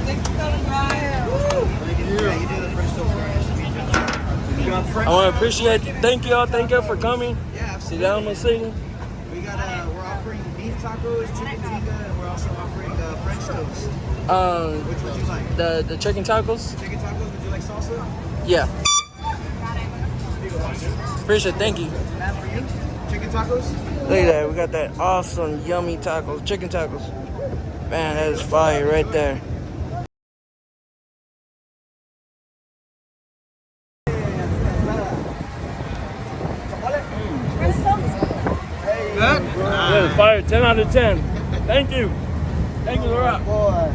Yeah, you do the French toast garnish. You got French I want to toast? appreciate you. Thank y'all. Thank y'all for coming. Yeah, See absolutely. down in the city. We got we're offering beef tacos, chicken tikka, and we're also offering French toast. Which would you like? The chicken tacos. Chicken tacos. Would you like salsa? Yeah. Appreciate it. Thank you. And for you, chicken tacos. Look at that. We got that awesome, yummy tacos. Chicken tacos. Man, that is fire right there. Good. Yeah, fire. 10 out of 10. Thank you. Thank you, Laura. Boy.